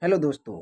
Hello दोस्तों,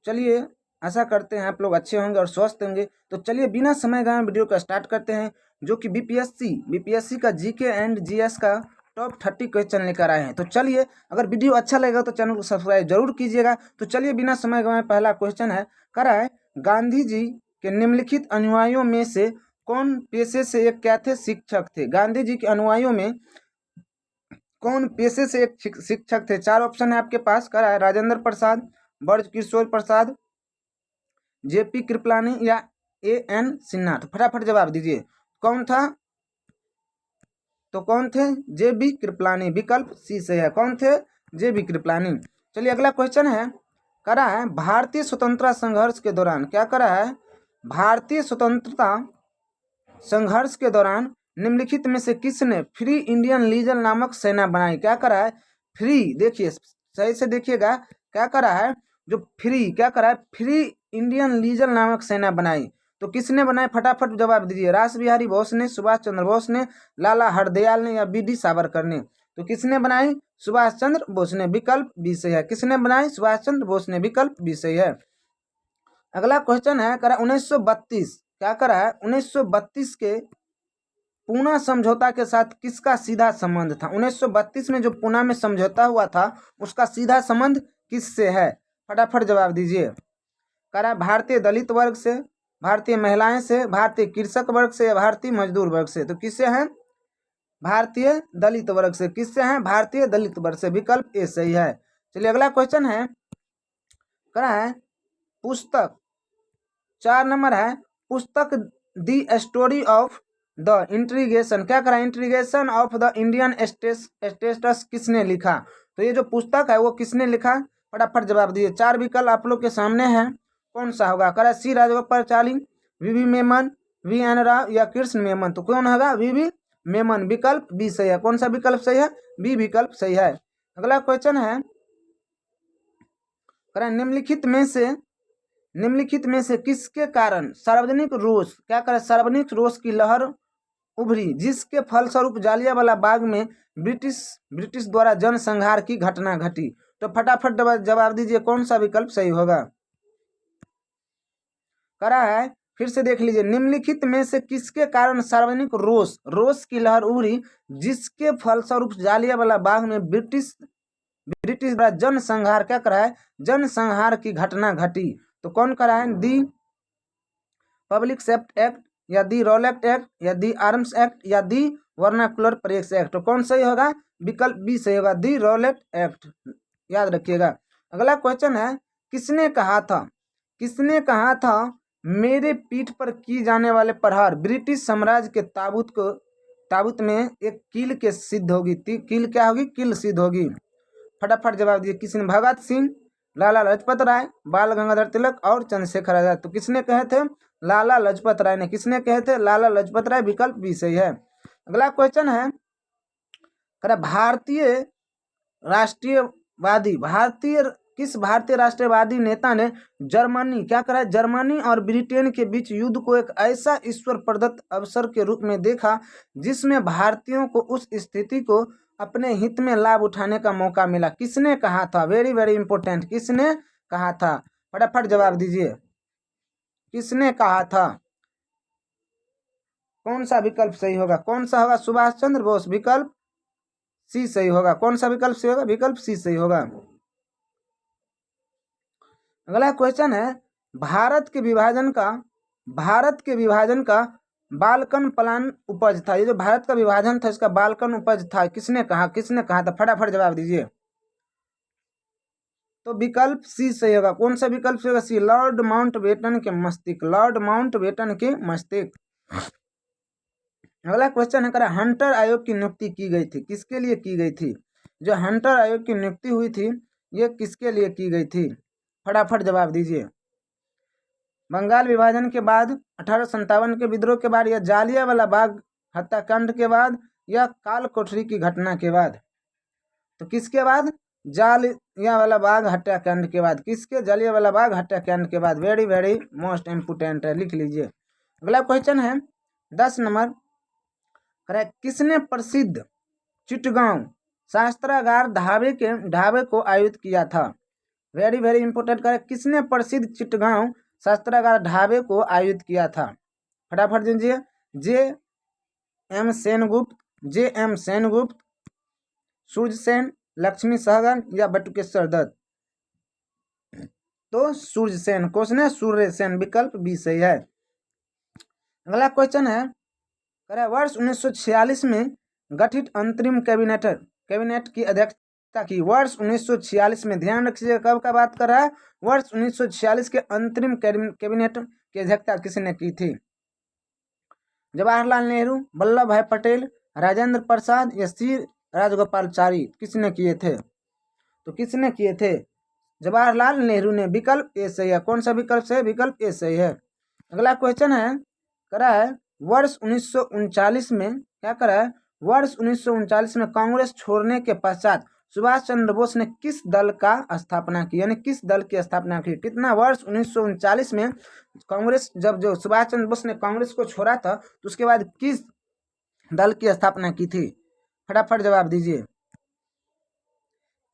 चलिए आशा करते हैं आप लोग अच्छे होंगे और स्वस्थ होंगे। तो चलिए बिना समय गवाए वीडियो का स्टार्ट करते हैं, जो कि बीपीएससी का जीके एंड जीएस का टॉप 30 क्वेश्चन लेकर आए हैं। तो चलिए, अगर वीडियो अच्छा लगेगा तो चैनल को सब्सक्राइब जरूर कीजिएगा। तो चलिए बिना समय गवाए पहला क्वेश्चन है, करा है गांधी जी के निम्नलिखित अनुयायियों में से कौन पेशे से एक क्या थे? शिक्षक थे। गांधी जी के अनुयायियों में कौन पेशे से एक शिक्षक थे? चार ऑप्शन है आपके पास। करा है राजेंद्र प्रसाद, ब्रज किशोर प्रसाद, जेपी कृपलानी या एन सिन्हा। तो फटाफट जवाब दीजिए, कौन था? तो कौन थे? जेबी कृपलानी, विकल्प सी से है। कौन थे? जेबी कृपलानी। चलिए अगला क्वेश्चन है, करा है भारतीय स्वतंत्रता संघर्ष के दौरान, क्या करा है? भारतीय स्वतंत्रता संघर्ष के दौरान निम्नलिखित में से किसने फ्री इंडियन लीजन नामक सेना बनाई? क्या करा है? फ्री, देखिए सही से देखिएगा, क्या करा है? जो फ्री, क्या करा है? फ्री इंडियन लीजन नामक सेना बनाई। तो किसने बनाई? फटाफट जवाब दीजिए। रास बिहारी बोस ने, सुभाष चंद्र बोस ने, लाला हरदयाल ने या बी.डी. सावरकर ने? तो किसने बनाई? सुभाष चंद्र बोस ने, विकल्प बी सही है। किसने बनाई? सुभाष चंद्र बोस ने, विकल्प बी सही है। अगला क्वेश्चन है, करा 1932, क्या करा है? 1932 के पूना समझौता के साथ किसका सीधा संबंध था? 1932 में जो पूना में समझौता हुआ था, उसका सीधा संबंध किससे है? फटाफट जवाब दीजिए। करा भारतीय दलित वर्ग से, भारतीय महिलाएं से, भारतीय कृषक वर्ग से या भारतीय मजदूर वर्ग से? तो किससे हैं? भारतीय दलित वर्ग से। किससे हैं? भारतीय दलित वर्ग से, विकल्प ए सही है। चलिए अगला क्वेश्चन है, करा है पुस्तक 4 नंबर है, पुस्तक दी स्टोरी ऑफ द इंट्रीगेशन, क्या करा? Integration of the Indian status किसने लिखा? तो ये जो पुस्तक है वो किसने लिखा? फटाफट जवाब दिए। चार विकल्प आप लोग के सामने हैं, कौन सा होगा? करा C Rajagopalachari, V Menon, V N Rao या कृष्ण मेमन? तो कौन होगा? वी मेमन, विकल्प बी सही है। कौन सा विकल्प सही है? बी विकल्प सही है। अगला क्वेश्चन है, करा निम्नलिखित में से किसके कारण सार्वजनिक रोष, क्या करे? सार्वजनिक रोष की लहर उभरी, जिसके फलस्वरूप जालियांवाला बाग में ब्रिटिश द्वारा जनसंहार की घटना घटी? तो फटाफट जवाब दीजिए, कौन सा विकल्प सही होगा? करा है, फिर से देख लीजिए, निम्नलिखित में से किसके कारण सार्वजनिक रोष की लहर उभरी, जिसके फलस्वरूप जालियांवाला बाग में ब्रिटिश द्वारा जनसंहार, क्या करा है? जनसंहार की घटना घटी? तो कौन करा है? दी पब्लिक सेफ्टी एक्ट या दी रॉलेट एक्ट या दी आर्म्स एक्ट या दी वर्नाकुलर प्रेस एक्ट? तो कौन सही होगा? विकल्प बी सही होगा, दी रॉलेट एक्ट, याद रखिएगा। अगला क्वेश्चन है, किसने कहा था मेरे पीठ पर की जाने वाले प्रहार ब्रिटिश साम्राज्य के ताबूत में एक कील के सिद्ध होगी? कील क्या होगी? कील सिद्ध होगी। फटाफट जवाब दिए। किसने? भगत सिंह, लाला लाजपत राय, बाल गंगाधर तिलक और चंद्रशेखर आजाद? तो किसने कहे थे? लाला लाजपत राय ने। किसने कहे थे? लाला लाजपत राय, विकल्प बी सही है। अगला क्वेश्चन है, किस भारतीय राष्ट्रीयवादी नेता ने जर्मनी, क्या करा? जर्मनी और ब्रिटेन के बीच युद्ध को एक ऐसा ईश्वर प्रदत्त अवसर के रूप में देखा, जिसमें भारतीयों को उस स्थिति को अपने हित में लाभ उठाने का मौका मिला? किसने कहा था? वेरी वेरी इंपॉर्टेंट, किसने कहा था? फटाफट जवाब दीजिए, किसने कहा था? कौन सा विकल्प सही होगा? कौन सा होगा? सुभाष चंद्र बोस, विकल्प सी सही होगा। कौन सा विकल्प सही होगा? विकल्प सी सही होगा। अगला क्वेश्चन है, भारत के विभाजन का बाल्कन प्लान उपज था। ये जो भारत का विभाजन था, इसका बाल्कन उपज था, किसने कहा था? फटाफट जवाब दीजिए। तो विकल्प सी सही होगा। कौन सा विकल्प सही होगा? सी, लॉर्ड माउंटबेटन के मस्तिष्क, लॉर्ड माउंटबेटन के मस्तिष्क। अगला क्वेश्चन है, करा हंटर आयोग की नियुक्ति की गई थी, किसके लिए की गई थी? जो हंटर आयोग की नियुक्ति हुई थी, ये किसके लिए की गई थी? फटाफट जवाब दीजिए। बंगाल विभाजन के बाद, 1857 के विद्रोह के बाद, या जालियांवाला बाग हत्याकांड के बाद, या काल कोठरी की घटना के बाद? तो किसके बाद? जालियांवाला बाग हत्याकांड के बाद। किसके? जालियांवाला बाग हत्याकांड के बाद। वेरी वेरी मोस्ट इम्पोर्टेंट है, लिख लीजिए। अगला क्वेश्चन है 10 नंबर, किसने प्रसिद्ध चिटगांव शास्त्रागार ढाबे को आयोजित किया था? वेरी वेरी इंपॉर्टेंट करें, किसने प्रसिद्ध चिटगांव शस्त्रागार ढाबे को आयोजित किया था? फटाफट दीजिए। जे एम सेनगुप्त, जे एम सेनगुप्त, सूर्य सेन, लक्ष्मी सहगल या बटुकेश्वर दत्त? तो सूर्य सेन, क्वेश्चन है सूर्य सेन, विकल्प बी सही है। अगला क्वेश्चन है, वर्ष 1946 में गठित अंतरिम कैबिनेट की अध्यक्षता की। वर्ष 1946 में, ध्यान रखिए कब का बात कर रहा है, वर्ष 1946 के अंतरिम कैबिनेट की अध्यक्षता किसने की थी? जवाहरलाल नेहरू, वल्लभ भाई पटेल, राजेंद्र प्रसाद या सी राजगोपालाचारी? किसने किए थे? तो किसने किए थे? जवाहरलाल नेहरू ने, विकल्प ए सही है। कौन सा विकल्प से? विकल्प ए सही है। अगला क्वेश्चन है, करा है वर्ष 1939 में, क्या करा है, वर्ष 1939 में कांग्रेस छोड़ने के पश्चात सुभाष चंद्र बोस ने किस दल का स्थापना की, यानी किस दल की स्थापना की? कितना? वर्ष 1939 में कांग्रेस, जब जो सुभाष चंद्र बोस ने कांग्रेस को छोड़ा था तो उसके बाद किस दल की स्थापना की थी? फटाफट जवाब दीजिए,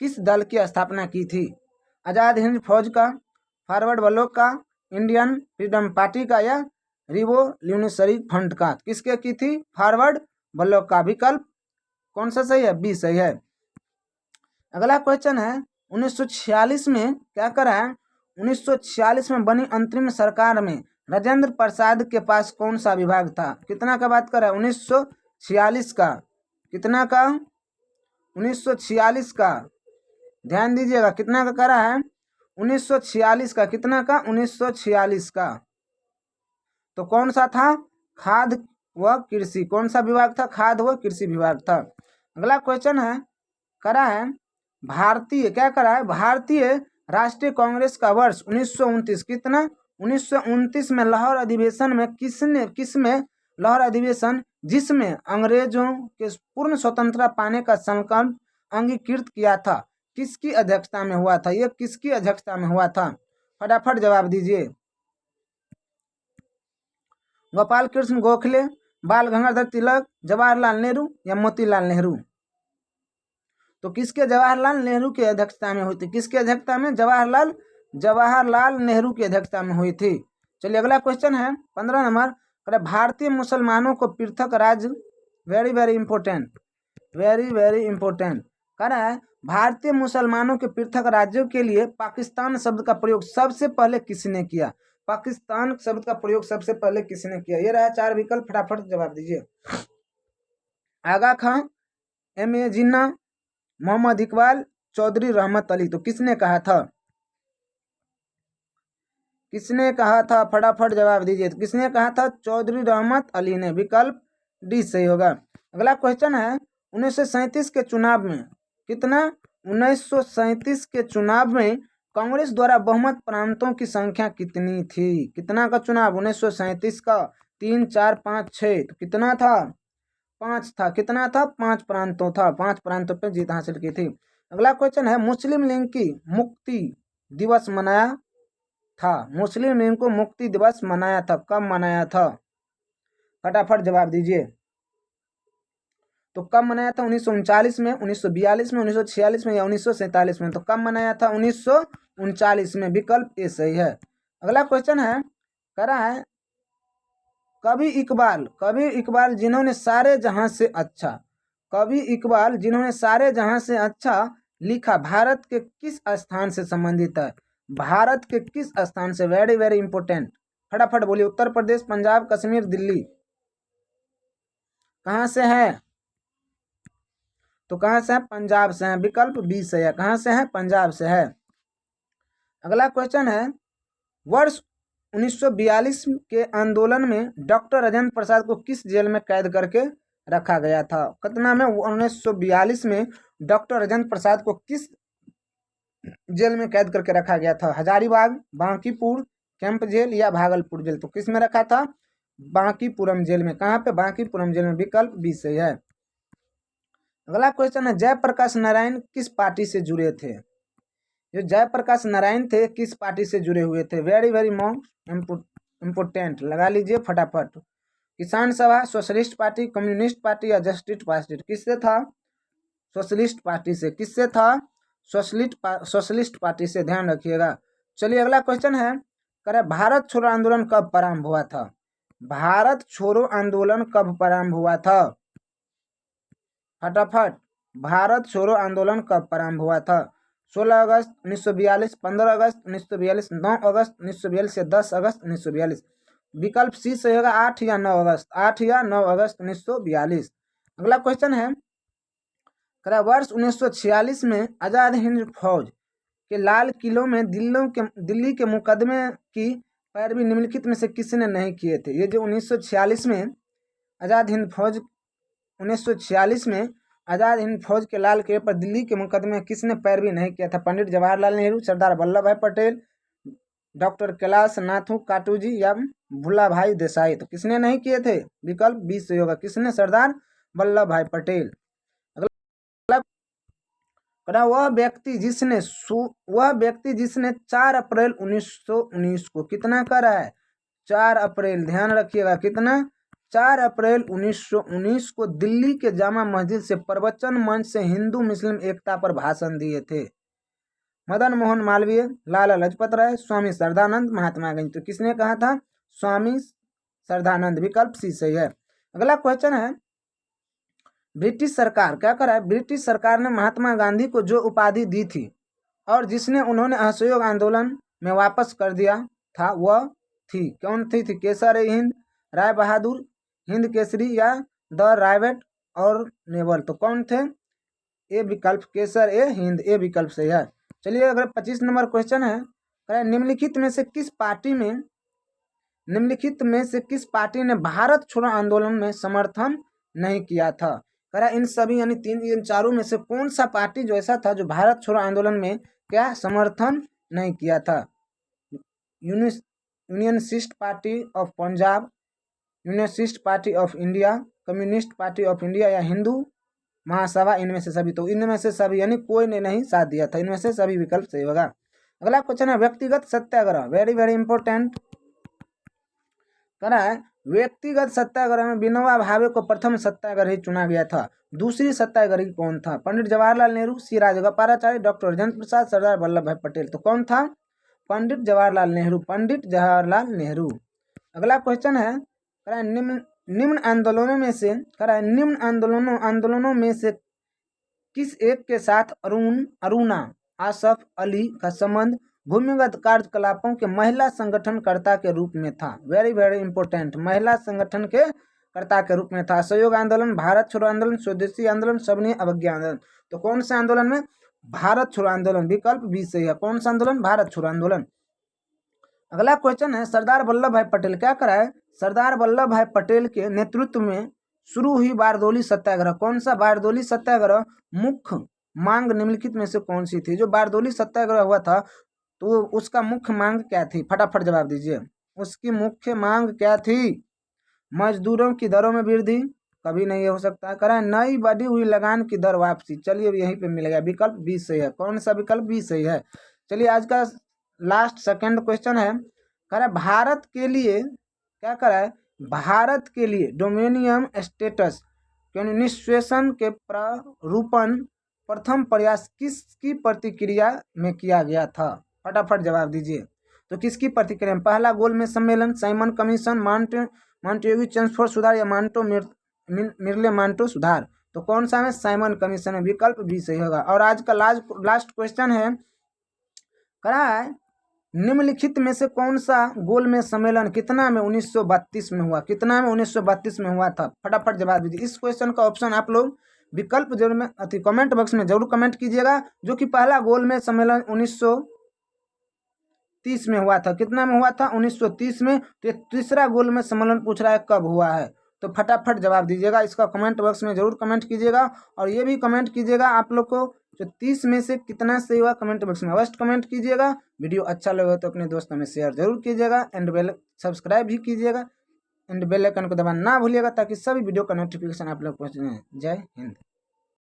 किस दल की स्थापना की थी? आजाद हिंद फौज का, फॉरवर्ड ब्लॉक का, इंडियन फ्रीडम पार्टी का या रिवोल्यूशनरी फ्रंट का? किसके की थी? फॉरवर्ड ब्लॉक का। विकल्प कौन सा सही है? बी सही है। अगला क्वेश्चन है, 1946 में क्या करा है, 1946 में बनी अंतरिम सरकार में राजेंद्र प्रसाद के पास कौन सा विभाग था? कितना का बात कर रहा है? 1946 का। कितना का? 1946 का। ध्यान दीजिएगा, कितना का करा है? 1946 का। कितना का? 1946 का। तो कौन सा था? खाद्य व कृषि। कौन सा विभाग था? खाद्य व कृषि विभाग था। अगला क्वेश्चन है, करा है भारतीय, क्या करा है, भारतीय राष्ट्रीय कांग्रेस का वर्ष 1929 कितना? 1929 में लाहौर अधिवेशन में किसमें लाहौर अधिवेशन जिसमें अंग्रेजों के पूर्ण स्वतंत्रता पाने का संकल्प अंगीकृत किया था, किसकी अध्यक्षता में हुआ था? यह किसकी अध्यक्षता में हुआ था? फटाफट जवाब दीजिए। गोपाल कृष्ण गोखले, बाल गंगाधर तिलक, जवाहरलाल नेहरू या मोतीलाल नेहरू? तो किसके? जवाहरलाल नेहरू की अध्यक्षता में हुई थी। किसकी अध्यक्षता में? जवाहरलाल नेहरू की अध्यक्षता में हुई थी। चलिए अगला क्वेश्चन है 15 नंबर, भारतीय मुसलमानों को पृथक राज्य, very very important, very very important, कह रहा है भारतीय मुसलमानों के पृथक राज्यों के लिए पाकिस्तान शब्द का प्रयोग सबसे पहले किसने किया? पाकिस्तान शब्द का प्रयोग सबसे पहले किसने किया? ये रहा 4 विकल्प, फटाफट जवाब दीजिए। आगा खां, M.A. जिन्ना, मोहम्मद इकबाल, चौधरी रहमत अली? तो किसने कहा था? किसने कहा था? फटाफट जवाब दीजिए। तो किसने कहा था? चौधरी रहमत अली ने। विकल्प डी सही होगा। अगला क्वेश्चन है, 1937 के चुनाव में कितना? 1937 के चुनाव में कांग्रेस द्वारा बहुमत प्रांतों की संख्या कितनी थी? कितना का चुनाव? 1937 का। 3, 4, 5, 6? तो कितना था? 5 था। कितना था? 5 प्रांतों था। 5 प्रांतों पर जीत हासिल की थी। अगला क्वेश्चन है, मुस्लिम लीग की मुक्ति दिवस मनाया था, मुस्लिम लीग को मुक्ति दिवस मनाया था, कब मनाया था? फटाफट जवाब दीजिए। तो कब मनाया था? 1939 में, 1942 में, 1946 में या 1947 में? तो कब मनाया था? 1939 में। विकल्प ए सही है। अगला क्वेश्चन है, कह रहा है कवि इकबाल जिन्होंने सारे जहां से अच्छा, कवि इकबाल जिन्होंने सारे जहां से अच्छा लिखा, भारत के किस स्थान से संबंधित है? भारत के किस स्थान से? वेरी वेरी इंपॉर्टेंट, फटाफट बोलिए। उत्तर प्रदेश, पंजाब, कश्मीर, दिल्ली? कहां से है? तो कहां से है? पंजाब से है। विकल्प बी से है। कहां से है? पंजाब से है। अगला क्वेश्चन है, वर्ष 1942 के आंदोलन में डॉक्टर राजेंद्र प्रसाद को किस जेल में कैद करके रखा गया था? कितना में? 1942 में डॉक्टर राजेंद्र प्रसाद को किस जेल में कैद करके रखा गया था? हजारीबाग, बांकीपुर कैंप जेल या भागलपुर जेल? तो किस में रखा था? बांकीपुरम जेल में। कहाँ पे? बांकीपुरम जेल में। विकल्प बी सही है। अगला क्वेश्चन है, जयप्रकाश नारायण किस पार्टी से जुड़े थे? जो जयप्रकाश नारायण थे किस पार्टी से जुड़े हुए थे? वेरी वेरी मोस्ट इम्पोर्टेंट, लगा लीजिए फटाफट। किसान सभा, सोशलिस्ट पार्टी, कम्युनिस्ट पार्टी या जस्टिस पार्टी? किससे था? सोशलिस्ट पार्टी से। किससे था? सोशलिस्ट पार्टी से, ध्यान रखिएगा। चलिए अगला क्वेश्चन है, करे भारत छोड़ो आंदोलन कब प्रारंभ हुआ था? भारत छोड़ो आंदोलन कब प्रारंभ हुआ था? फटाफट, भारत छोड़ो आंदोलन कब प्रारंभ हुआ था? 16 अगस्त 1942, 15 अगस्त 1942, 9 अगस्त 1942 या 10 अगस्त 1942? विकल्प सी सही होगा, 8 या 9 अगस्त, 8 या 9 अगस्त 1942। अगला क्वेश्चन है, वर्ष 1946 में आजाद हिंद फौज के लाल किलों में दिल्ली के मुकदमे की पैरवी निम्नलिखित में से किसने नहीं किए थे? ये जो 1946 में आजाद हिंद फौज 1946 में आजाद हिंद फौज के लाल किले पर दिल्ली के मुकदमे किसने पैरवी नहीं किया था? पंडित जवाहरलाल नेहरू, सरदार वल्लभ भाई पटेल, डॉक्टर कैलाश नाथू काटूजी या भुल्ला भाई देसाई? तो किसने नहीं किए थे? विकल्प बी से होगा, किसने? सरदार वल्लभ भाई पटेल। अगला, वह व्यक्ति जिसने 4 अप्रैल 1919 को कितना करा है? 4 अप्रैल, ध्यान रखिएगा, कितना? 4 अप्रैल 1919 को दिल्ली के जामा मस्जिद से प्रवचन मंच से हिंदू मुस्लिम एकता पर भाषण दिए थे। मदन मोहन मालवीय, लाला लाजपत राय, स्वामी श्रद्धानंद, महात्मा गांधी? तो किसने कहा था? स्वामी श्रद्धानंद, विकल्प सी सही है। अगला क्वेश्चन है, ब्रिटिश सरकार क्या करा है? ब्रिटिश सरकार ने महात्मा गांधी को जो उपाधि दी थी और जिसने उन्होंने असहयोग आंदोलन में वापस कर दिया था, वह थी, कौन थी? केसर-ए-हिंद, राय बहादुर, हिंद केसरी या द रायवेट और नेवल? तो कौन थे? ए विकल्प, केसर-ए-हिंद, ए विकल्प सही है। चलिए अगर 25 नंबर क्वेश्चन है, निम्नलिखित में से किस पार्टी ने भारत छोड़ो आंदोलन में समर्थन नहीं किया था? इन सभी यानी इन चारों में से कौन सा पार्टी जो ऐसा था जो भारत छोड़ो आंदोलन में क्या समर्थन नहीं किया था? Unionist party of Punjab, unionist party of India, communist party of India या हिंदू महासभा? इनमें से सभी। तो इनमें से सभी यानी कोई ने नहीं साथ दिया था, इनमें से सभी विकल्प सही होगा। अगला क्वेश्चन है, व्यक्तिगत सत्याग्रह, वेरी वेरी इंपॉर्टेंट। व्यक्तिगत सत्याग्रह में विनोबा भावे को प्रथम सत्याग्रही चुना गया था। दूसरी सत्याग्रही कौन था? पंडित जवाहरलाल नेहरू, सी राजगोपालाचारी, डॉक्टर राजेंद्र प्रसाद, सरदार वल्लभ भाई पटेल? तो कौन था? पंडित जवाहरलाल नेहरू, पंडित जवाहरलाल नेहरू। अगला क्वेश्चन है, निम्न आंदोलनों में से किस एक के साथ अरुणा आसफ अली का संबंध भूमिगत कार्यकलापों के महिला संगठनकर्ता के रूप में था? वेरी वेरी इंपॉर्टेंट, महिला संगठन के कर्ता के रूप में था। असहयोग आंदोलन, भारत छोड़ो आंदोलन, स्वदेशी आंदोलन, सविनय अवज्ञा आंदोलन? तो कौन से आंदोलन में? भारत छोड़ो आंदोलन, विकल्प बी सही है। कौन सा आंदोलन? भारत छोड़ो आंदोलन। अगला क्वेश्चन है, सरदार वल्लभ भाई पटेल क्या कराए? सरदार वल्लभ भाई पटेल के नेतृत्व में शुरू हुई बारदोली सत्याग्रह, कौन सा बारदोली सत्याग्रह मुख्य मांग निम्नलिखित में से कौन सी थी? जो बारदोली सत्याग्रह हुआ था तो उसका मुख्य मांग क्या थी? फटाफट जवाब दीजिए, उसकी मुख्य मांग क्या थी? मजदूरों की दरों में वृद्धि, कभी नहीं हो सकता। कराए नई बढ़ी हुई लगान की दर वापसी, चलिए यहीं पे मिलेगा, विकल्प बी सही है। कौन सा विकल्प? बी सही है। चलिए आज का लास्ट सेकंड क्वेश्चन है, कह भारत के लिए क्या कराए? भारत के लिए डोमिनियन स्टेटस कॉन्स्टिट्यूशन के प्रारूपण प्रथम प्रयास किसकी प्रतिक्रिया में किया गया था? फटाफट जवाब दीजिए। तो किसकी प्रतिक्रिया में? पहला गोलमेज सम्मेलन, साइमन कमीशन, मॉन्टेग्यू चेम्सफोर्ड सुधार या मिर्ले मांटो सुधार? तो कौन सा है? साइमन कमीशन है, विकल्प भी सही होगा। और आज का लास्ट क्वेश्चन है, करा है निम्नलिखित में से कौन सा गोलमेज सम्मेलन कितना में 1932 में हुआ? कितना में 1932 में हुआ था? फटाफट जवाब दीजिए। इस क्वेश्चन का ऑप्शन आप लोग विकल्प जरूर में कमेंट बॉक्स में जरूर कमेंट कीजिएगा। जो कि पहला गोलमेज सम्मेलन 1930 में हुआ था। कितना में हुआ था? 1930 में। तो तीसरा गोलमेज सम्मेलन पूछ रहा है कब हुआ है, तो फटाफट जवाब दीजिएगा। इसका कमेंट बॉक्स में जरूर कमेंट कीजिएगा। और ये भी कमेंट कीजिएगा आप लोग को जो 30 में से कितना सही हुआ, कमेंट बॉक्स में अवश्य कमेंट कीजिएगा। वीडियो अच्छा लगे तो अपने दोस्तों में शेयर जरूर कीजिएगा एंड बेल सब्सक्राइब भी कीजिएगा एंड बेल आइकन को दबाना ना भूलिएगा ताकि सभी वीडियो का नोटिफिकेशन आप लोग पहुँचे। जय हिंद।